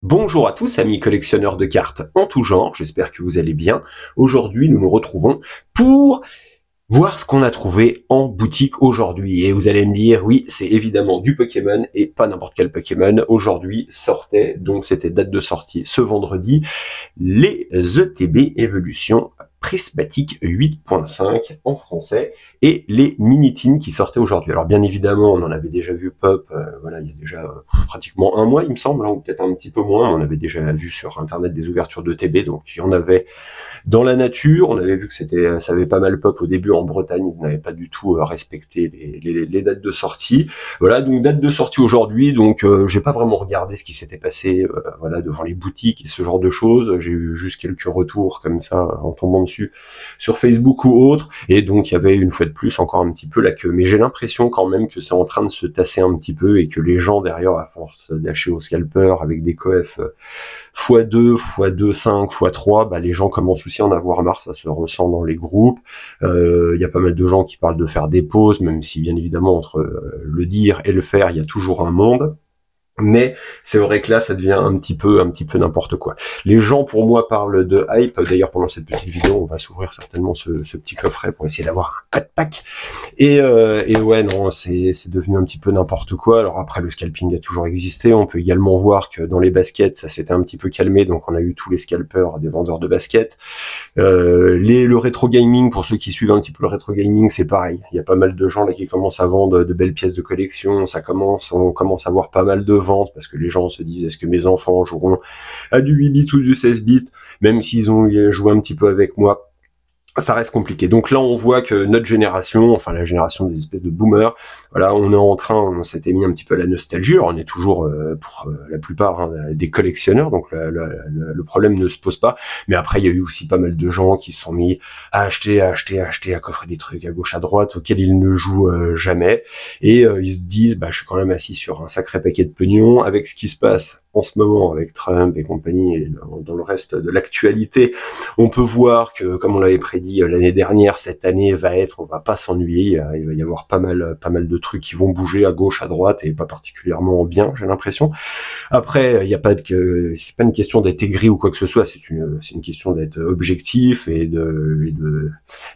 Bonjour à tous, amis collectionneurs de cartes en tout genre, j'espère que vous allez bien. Aujourd'hui, nous nous retrouvons pour voir ce qu'on a trouvé en boutique aujourd'hui. Et vous allez me dire, oui, c'est évidemment du Pokémon et pas n'importe quel Pokémon. Aujourd'hui sortait, donc c'était date de sortie ce vendredi, les ETB Evolution Prismatique 8.5 en français et les Minitines qui sortaient aujourd'hui. Alors bien évidemment, on en avait déjà vu pop, voilà, il y a déjà pratiquement un mois, il me semble, hein, ou peut-être un petit peu moins. On avait déjà vu sur internet des ouvertures d'ETB, donc il y en avait dans la nature. On avait vu que ça avait pas mal pop au début en Bretagne, ils n'avaient pas du tout respecté les dates de sortie. Voilà, donc date de sortie aujourd'hui, donc j'ai pas vraiment regardé ce qui s'était passé voilà, devant les boutiques et ce genre de choses. J'ai eu juste quelques retours comme ça en tombant dessus sur Facebook ou autre, et donc il y avait une fois de plus encore un petit peu la queue. Mais j'ai l'impression quand même que c'est en train de se tasser un petit peu et que les gens derrière, à force d'acheter au scalper avec des coefs x2, x2,5, x3, bah les gens commencent aussi à en avoir marre, ça se ressent dans les groupes. Il y a pas mal de gens qui parlent de faire des pauses, même si bien évidemment entre le dire et le faire, il y a toujours un monde. Mais c'est vrai que là, ça devient un petit peu n'importe quoi. Les gens, pour moi, parlent de hype. D'ailleurs, pendant cette petite vidéo, on va s'ouvrir certainement ce petit coffret pour essayer d'avoir un code pack. Et ouais, non, c'est devenu un petit peu n'importe quoi. Alors après, le scalping a toujours existé. On peut également voir que dans les baskets, ça s'était un petit peu calmé. Donc, on a eu tous les scalpers des vendeurs de baskets. Le rétro gaming, pour ceux qui suivent un petit peu le rétro gaming, c'est pareil. Il y a pas mal de gens là qui commencent à vendre de belles pièces de collection. On commence à voir pas mal de ventes parce que les gens se disent, est-ce que mes enfants joueront à du 8 bits ou du 16 bits, même s'ils ont joué un petit peu avec moi. Ça reste compliqué. Donc là, on voit que notre génération, enfin la génération des espèces de boomers, voilà, on s'était mis un petit peu à la nostalgie. Alors, on est toujours, pour la plupart, hein, des collectionneurs, donc le problème ne se pose pas. Mais après, il y a eu aussi pas mal de gens qui se sont mis à acheter, à coffrer des trucs à gauche, à droite, auxquels ils ne jouent jamais. Et ils se disent, bah, je suis quand même assis sur un sacré paquet de pognon. Avec ce qui se passe en ce moment avec Trump et compagnie, et dans le reste de l'actualité, on peut voir que, comme on l'avait prédit l'année dernière, cette année on va pas s'ennuyer, il va y avoir pas mal de trucs qui vont bouger à gauche, à droite, et pas particulièrement bien, j'ai l'impression. Après, il y a pas c'est pas une question d'être aigri ou quoi que ce soit, c'est une question d'être objectif et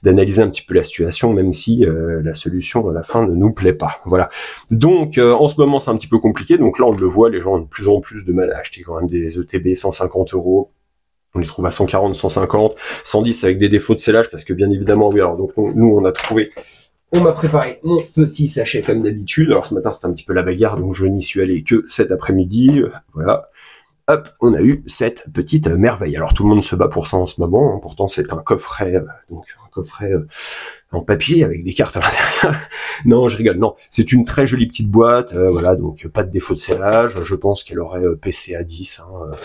d'analyser un petit peu la situation, même si la solution à la fin ne nous plaît pas. Voilà. Donc, en ce moment, c'est un petit peu compliqué. Donc là, on le voit, les gens ont de plus en plus de mal à acheter quand même des ETB 150 €. On les trouve à 140, 150, 110 avec des défauts de scellage, parce que bien évidemment, oui, alors donc nous, on m'a préparé mon petit sachet comme d'habitude. Alors ce matin, c'était un petit peu la bagarre, donc je n'y suis allé que cet après-midi. Voilà. Hop, on a eu cette petite merveille. Alors tout le monde se bat pour ça en ce moment, hein. Pourtant c'est un coffret, en papier avec des cartes à l'intérieur. Non, je rigole. Non, c'est une très jolie petite boîte, voilà, donc pas de défaut de scellage. Je pense qu'elle aurait PCA 10, hein,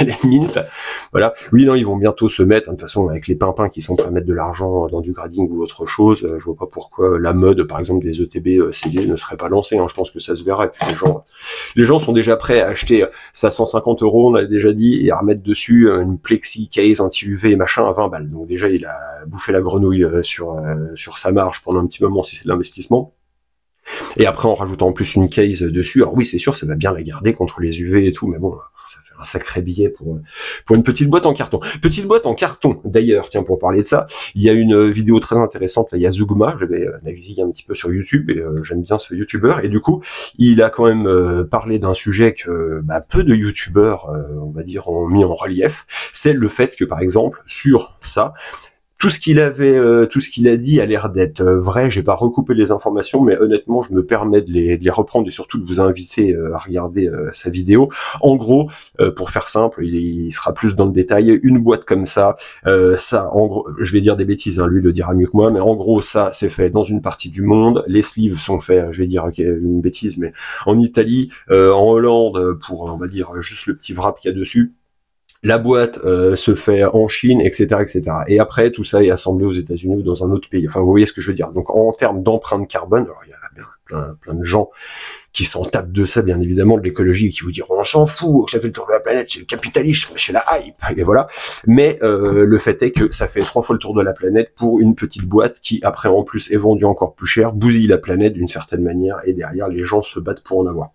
les mint. Voilà. Oui, non, ils vont bientôt se mettre, de toute façon, avec les pimpins qui sont prêts à mettre de l'argent dans du grading ou autre chose. Je vois pas pourquoi la mode, par exemple, des ETB CD ne serait pas lancée, hein. Je pense que ça se verrait. Puis les gens sont déjà prêts à acheter ça 150 €, on l'a déjà dit, et à remettre dessus une plexi case anti-UV machin à 20 balles. Donc déjà, il a bouffé la grenouille sur sa marge pendant un petit moment, si c'est de l'investissement. Et après, en rajoutant en plus une case dessus, alors oui, c'est sûr, ça va bien la garder contre les UV et tout, mais bon, ça fait un sacré billet pour une petite boîte en carton. Petite boîte en carton, d'ailleurs, tiens, pour parler de ça, il y a une vidéo très intéressante, là, il y a Zugma, j'avais navigué un petit peu sur YouTube, et j'aime bien ce YouTuber, et du coup, il a quand même parlé d'un sujet que peu de YouTubeurs, on va dire, ont mis en relief, c'est le fait que, par exemple, sur ça, tout ce qu'il a dit a l'air d'être vrai. J'ai pas recoupé les informations, mais honnêtement, je me permets de les reprendre et surtout de vous inviter à regarder sa vidéo. En gros, pour faire simple, il sera plus dans le détail. Une boîte comme ça, en gros, je vais dire des bêtises, hein, lui le dira mieux que moi, mais en gros, ça, c'est fait dans une partie du monde. Les sleeves sont faits, je vais dire une bêtise, mais en Italie, en Hollande, pour, on va dire, juste le petit wrap qu'il y a dessus. La boîte se fait en Chine, etc., etc. Et après, tout ça est assemblé aux États-Unis ou dans un autre pays. Enfin, vous voyez ce que je veux dire. Donc, en termes d'empreinte carbone, alors il y a plein de gens qui s'en tapent de ça, bien évidemment, de l'écologie, qui vous diront on s'en fout, ça fait le tour de la planète, c'est le capitalisme, c'est la hype, et voilà. Mais le fait est que ça fait 3 fois le tour de la planète pour une petite boîte qui, après, en plus, est vendue encore plus cher, bousille la planète d'une certaine manière, et derrière, les gens se battent pour en avoir.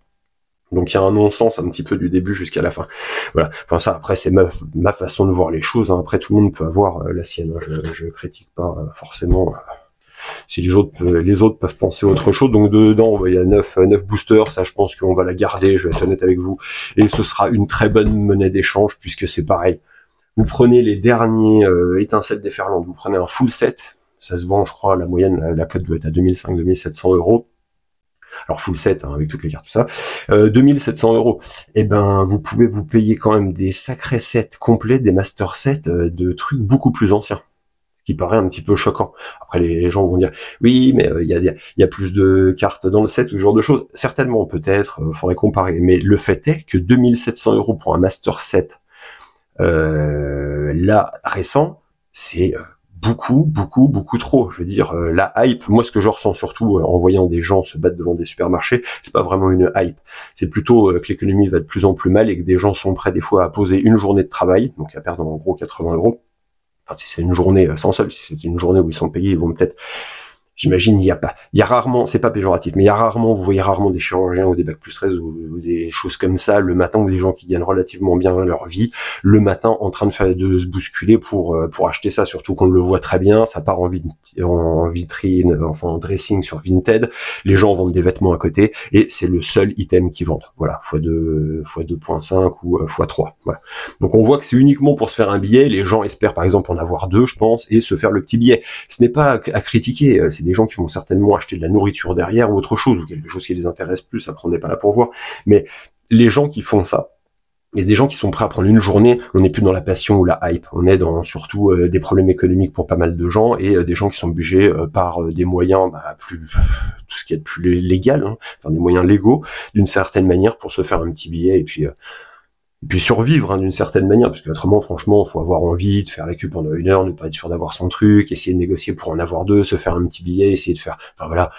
Donc il y a un non-sens un petit peu du début jusqu'à la fin. Voilà. Enfin ça, après c'est ma façon de voir les choses. Hein. Après tout le monde peut avoir la sienne. Hein. Je critique pas forcément. Si les autres peuvent penser autre chose. Donc dedans il y a 9 boosters. Ça je pense qu'on va la garder. Je vais être honnête avec vous. Et ce sera une très bonne monnaie d'échange puisque c'est pareil. Vous prenez les derniers étincelles déferlantes. Vous prenez un full set. Ça se vend, je crois, la moyenne, la cote doit être à 2500-2700 €. Alors full set, hein, avec toutes les cartes, tout ça, 2700 €. Et ben, vous pouvez vous payer quand même des sacrés sets complets, des master sets de trucs beaucoup plus anciens. Ce qui paraît un petit peu choquant. Après, les gens vont dire, oui, mais il y a plus de cartes dans le set ou ce genre de choses. Certainement, peut-être, faudrait comparer. Mais le fait est que 2700 € pour un master set, là, récent, c'est beaucoup trop. Je veux dire, la hype, moi ce que je ressens surtout en voyant des gens se battre devant des supermarchés, c'est pas vraiment une hype. C'est plutôt que l'économie va de plus en plus mal et que des gens sont prêts des fois à poser une journée de travail, donc à perdre en gros 80 €. Enfin, si c'est une journée sans solde, si c'est une journée où ils sont payés, ils vont peut-être... J'imagine, il y a rarement, c'est pas péjoratif, mais vous voyez rarement des chirurgiens ou des bac+13 ou des choses comme ça le matin, ou des gens qui gagnent relativement bien leur vie le matin en train de se bousculer pour acheter ça, surtout qu'on le voit très bien, ça part en vitrine, enfin en dressing sur Vinted, les gens vendent des vêtements à côté et c'est le seul item qu'ils vendent. Voilà, x2.5 ou x3. Voilà. Donc on voit que c'est uniquement pour se faire un billet, les gens espèrent par exemple en avoir 2, je pense, et se faire le petit billet. Ce n'est pas à critiquer, c'est des gens qui vont certainement acheter de la nourriture derrière ou autre chose, ou quelque chose qui les intéresse plus, après on n'est pas là pour voir. Mais les gens qui font ça, il y a des gens qui sont prêts à prendre une journée, on n'est plus dans la passion ou la hype, on est dans surtout des problèmes économiques pour pas mal de gens, et des gens qui sont obligés par des moyens tout ce qui est de plus légal, hein, enfin des moyens légaux, d'une certaine manière pour se faire un petit billet, et puis survivre, hein, d'une certaine manière, parce que autrement, franchement, faut avoir envie de faire la queue pendant 1 heure, ne pas être sûr d'avoir son truc, essayer de négocier pour en avoir 2, se faire un petit billet, essayer de faire, enfin voilà.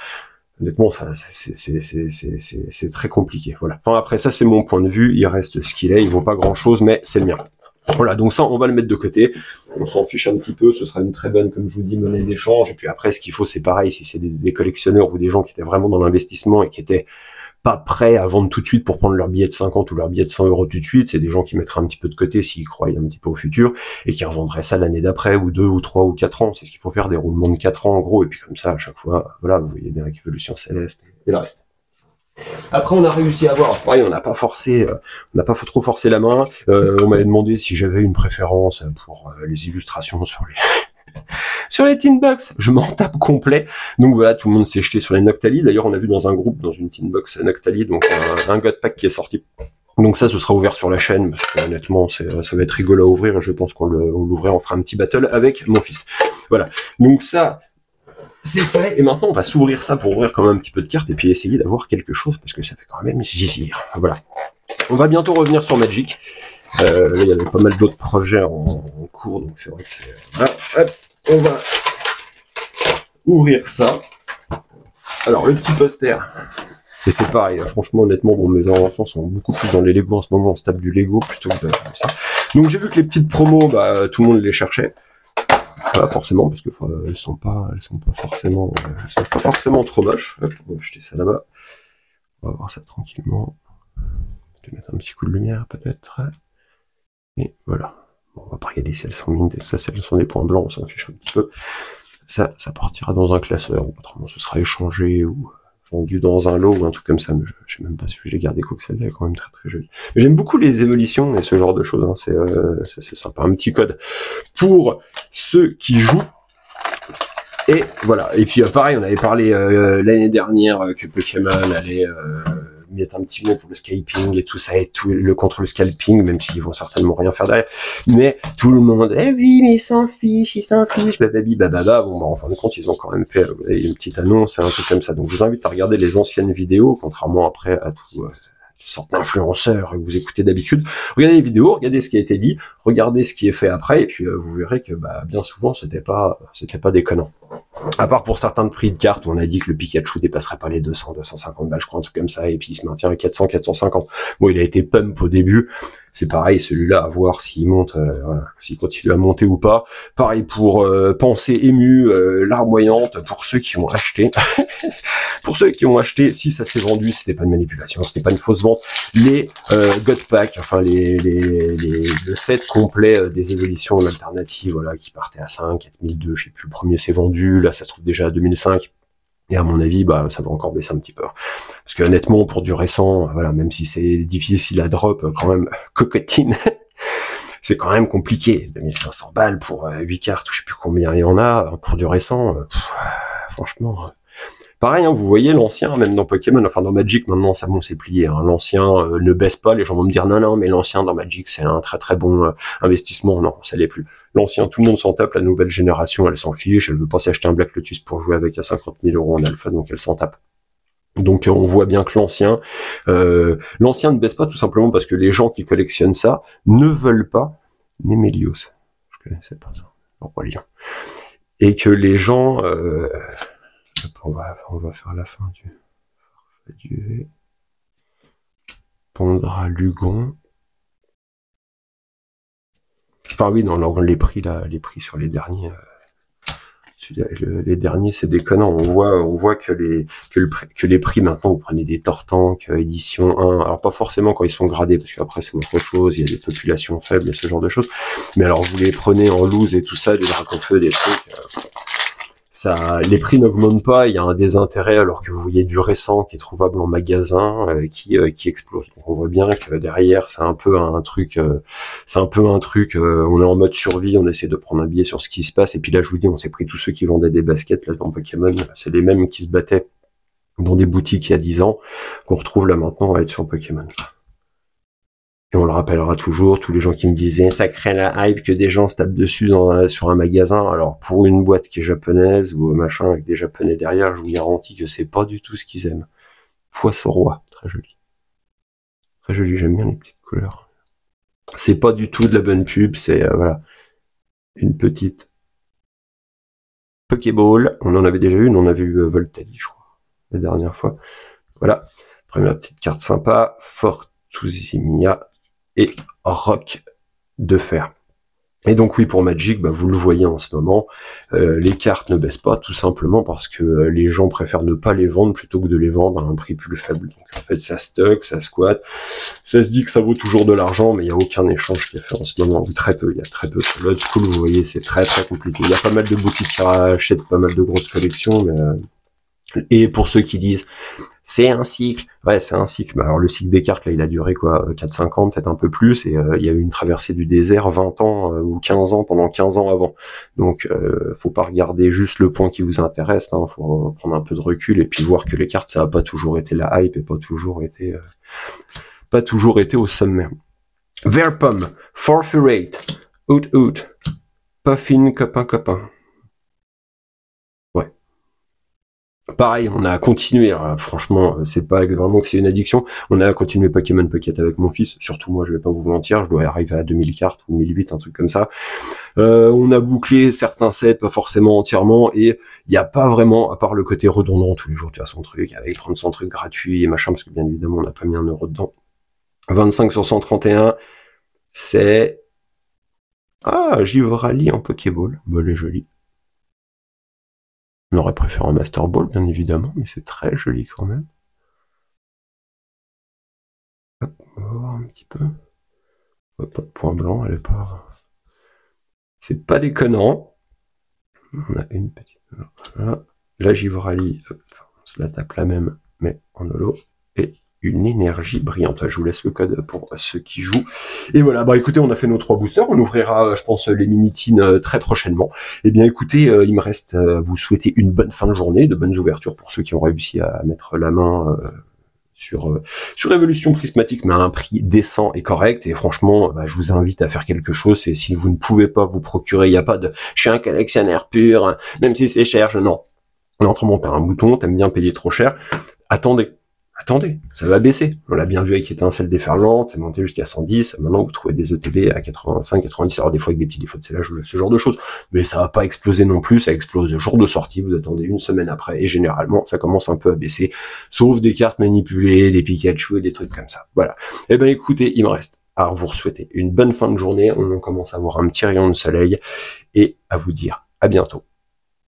Honnêtement, ça, c'est très compliqué, voilà. Enfin, après, ça, c'est mon point de vue, il reste ce qu'il est, il vaut pas grand chose, mais c'est le mien. Voilà, donc ça, on va le mettre de côté, on s'en fiche un petit peu, ce sera une très bonne, comme je vous dis, monnaie d'échange, et puis après, ce qu'il faut, c'est pareil, si c'est des collectionneurs ou des gens qui étaient vraiment dans l'investissement et qui étaient pas prêts à vendre tout de suite pour prendre leur billet de 50 ou leur billet de 100 € tout de suite, c'est des gens qui mettraient un petit peu de côté s'ils croient un petit peu au futur, et qui revendraient ça l'année d'après, ou 2 ou 3 ou 4 ans, c'est ce qu'il faut faire, des roulements de 4 ans en gros, et puis comme ça, à chaque fois, voilà, vous voyez bien l'évolution céleste, et le reste. Après, on a réussi à voir, c'est pareil, on n'a pas trop forcé la main, on m'avait demandé si j'avais une préférence pour les illustrations sur les tin box, je m'en tape complet. Donc voilà, tout le monde s'est jeté sur les Noctali. D'ailleurs, on a vu dans un groupe, dans une tin box Noctali, donc un God Pack qui est sorti. Donc ça, ce sera ouvert sur la chaîne, parce que honnêtement, ça va être rigolo à ouvrir, et je pense qu'on l'ouvrira, on fera un petit battle avec mon fils. Voilà. Donc ça, c'est fait, et maintenant on va s'ouvrir ça pour ouvrir quand même un petit peu de cartes, et puis essayer d'avoir quelque chose, parce que ça fait quand même zizir. Voilà. On va bientôt revenir sur Magic. Là, il y avait pas mal d'autres projets en cours, donc c'est vrai que c'est... Voilà, hop, on va ouvrir ça. Alors, le petit poster. Et c'est pareil, franchement, honnêtement, bon, mes enfants sont beaucoup plus dans les Lego en ce moment, on se tape du Lego plutôt que ça. Donc j'ai vu que les petites promos, tout le monde les cherchait. Pas forcément, parce que elles sont pas forcément trop moches. Hop, on va jeter ça là-bas. On va voir ça tranquillement. Je vais mettre un petit coup de lumière, peut-être. Et voilà. Bon, on va pas regarder si elles sont mint, et ça, si elles sont des points blancs, on s'en fiche un petit peu. Ça partira dans un classeur, ou autrement ce sera échangé, ou vendu dans un lot, ou un truc comme ça, mais je sais même pas si je l'ai gardé, quoi que celle-là est quand même très très jolie. Mais j'aime beaucoup les évolutions et ce genre de choses, hein. C'est sympa. Un petit code pour ceux qui jouent. Et voilà. Et puis pareil, on avait parlé l'année dernière que Pokémon allait mettre un petit mot pour le scalping et tout ça, et tout contre le scalping, même s'ils vont certainement rien faire derrière. Mais tout le monde, oui, mais ils s'en fichent, bababi, bababa. Bon, en fin de compte, ils ont quand même fait une petite annonce, un truc comme ça. Donc, je vous invite à regarder les anciennes vidéos, contrairement après à tout sorte d'influenceurs que vous écoutez d'habitude. Regardez les vidéos, regardez ce qui a été dit, regardez ce qui est fait après, et puis vous verrez que bien souvent c'était pas déconnant. À part pour certains de prix de cartes, où on a dit que le Pikachu dépasserait pas les 200, 250 balles, je crois, un truc comme ça, et puis il se maintient à 400, 450. Bon, il a été pump au début, C'est pareil, celui-là, à voir s'il monte, voilà, s'il continue à monter ou pas. Pareil pour Pensée émue, larmoyante, pour ceux qui ont acheté. Pour ceux qui ont acheté, si ça s'est vendu, c'était pas une manipulation, c'était pas une fausse vente. Les God Pack, enfin le set complet des évolutions alternatives, voilà, qui partaient à 5, 4002, je sais plus, le premier s'est vendu, là ça se trouve déjà à 2005. Et à mon avis, bah, ça doit encore baisser un petit peu. Parce que honnêtement, pour du récent, voilà, même si c'est difficile à drop, quand même, cocotine, c'est quand même compliqué. 2500 balles pour 8 cartes, ou je sais plus combien il y en a, pour du récent, franchement. Pareil, hein, vous voyez l'ancien, même dans Pokémon, enfin dans Magic, maintenant, ça bon, c'est plié. Hein. L'ancien ne baisse pas, les gens vont me dire non, mais l'ancien dans Magic, c'est un très très bon investissement. Non, ça l'est plus. L'ancien, tout le monde s'en tape, la nouvelle génération, elle s'en fiche, elle veut pas s'acheter un Black Lotus pour jouer avec à 50 000 € en alpha, donc elle s'en tape. Donc on voit bien que l'ancien ne baisse pas tout simplement parce que les gens qui collectionnent ça ne veulent pas Némélios. Je connaissais pas ça, le roi lion. Et que les gens... on va faire la fin du Pondra Lugon. Enfin oui, dans les prix là, les prix sur les derniers, les derniers c'est déconnant. On voit que les prix maintenant, vous prenez des Tortank édition 1, alors pas forcément quand ils sont gradés, parce qu'après c'est autre chose, il y a des populations faibles et ce genre de choses. Mais alors vous les prenez en loose et tout ça, des dracofeux, des trucs. Ça, les prix n'augmentent pas, il y a un désintérêt alors que vous voyez du récent qui est trouvable en magasin qui explose. Donc on voit bien que derrière c'est un peu un truc, on est en mode survie, on essaie de prendre un billet sur ce qui se passe et puis là je vous dis on s'est pris tous ceux qui vendaient des baskets là dans Pokémon, c'est les mêmes qui se battaient dans des boutiques il y a 10 ans qu'on retrouve là maintenant à être sur Pokémon. Et on le rappellera toujours, tous les gens qui me disaient ça crée la hype que des gens se tapent dessus sur un magasin. Alors pour une boîte qui est japonaise ou machin avec des japonais derrière, je vous garantis que c'est pas du tout ce qu'ils aiment. Poisson roi, très joli. Très joli, j'aime bien les petites couleurs. C'est pas du tout de la bonne pub, c'est voilà, une petite Pokéball. On en avait déjà une, on avait eu Voltali, je crois, la dernière fois. Voilà, première petite carte sympa, Fortuzimia et Roc de fer. Et donc oui, pour Magic, bah, vous le voyez en ce moment, les cartes ne baissent pas tout simplement parce que les gens préfèrent ne pas les vendre plutôt que de les vendre à un prix plus faible. Donc en fait, ça stocke, ça squatte, ça se dit que ça vaut toujours de l'argent, mais il n'y a aucun échange qui est fait en ce moment, ou très peu, il y a très peu. L'old school, vous voyez, c'est très très compliqué. Il y a pas mal de boutiques qui rachètent pas mal de grosses collections, mais... Et pour ceux qui disent c'est un cycle, ouais c'est un cycle, mais alors le cycle des cartes là il a duré quoi 4-5 ans, peut-être un peu plus, et il y a eu une traversée du désert 20 ans ou 15 ans, pendant 15 ans avant. Donc faut pas regarder juste le point qui vous intéresse, hein, faut prendre un peu de recul et puis voir que les cartes ça a pas toujours été la hype et pas toujours été au sommet. Verpom, Forfurate, Out, Puffin, copain. Pareil, on a continué, alors, franchement, c'est pas vraiment que c'est une addiction, on a continué Pokémon Pocket avec mon fils, surtout moi, je vais pas vous mentir, je dois arriver à 2000 cartes ou 1008, un truc comme ça. On a bouclé certains sets, pas forcément entièrement, et il y a pas vraiment, à part le côté redondant tous les jours, tu as son truc, avec prendre son truc gratuit et machin, parce que bien évidemment, on n'a pas mis 1 € dedans. 25 sur 131, c'est... Ah, Givrali en Pokéball, bon, elle est jolie. On aurait préféré un Master Ball, bien évidemment, mais c'est très joli quand même. Hop, on va voir un petit peu. Pas de point blanc, elle est pas... C'est pas déconnant. On a une petite... Voilà. La Givrali, hop, on se la tape la même, mais en holo. Et une énergie brillante. Je vous laisse le code pour ceux qui jouent. Et voilà, bah écoutez, on a fait nos 3 boosters. On ouvrira, je pense, les mini-teens très prochainement. Et bien écoutez, il me reste à vous souhaiter une bonne fin de journée, de bonnes ouvertures pour ceux qui ont réussi à mettre la main sur Évolution Prismatique, mais à un prix décent et correct. Et franchement, bah, je vous invite à faire quelque chose. Et si vous ne pouvez pas vous procurer, il n'y a pas de « je suis un collectionneur pur, même si c'est cher, non ». Autrement, t'as un bouton, t'aimes bien payer trop cher. Attendez, ça va baisser. On l'a bien vu avec Étincelle déferlante, c'est monté jusqu'à 110. Maintenant, vous trouvez des ETB à 85, 90, alors des fois avec des petits défauts de scellage, ce genre de choses. Mais ça va pas exploser non plus, ça explose le jour de sortie, vous attendez une semaine après, et généralement, ça commence un peu à baisser. Sauf des cartes manipulées, des Pikachu et des trucs comme ça. Voilà. Eh ben, écoutez, il me reste à vous souhaiter une bonne fin de journée. On commence à avoir un petit rayon de soleil et à vous dire à bientôt.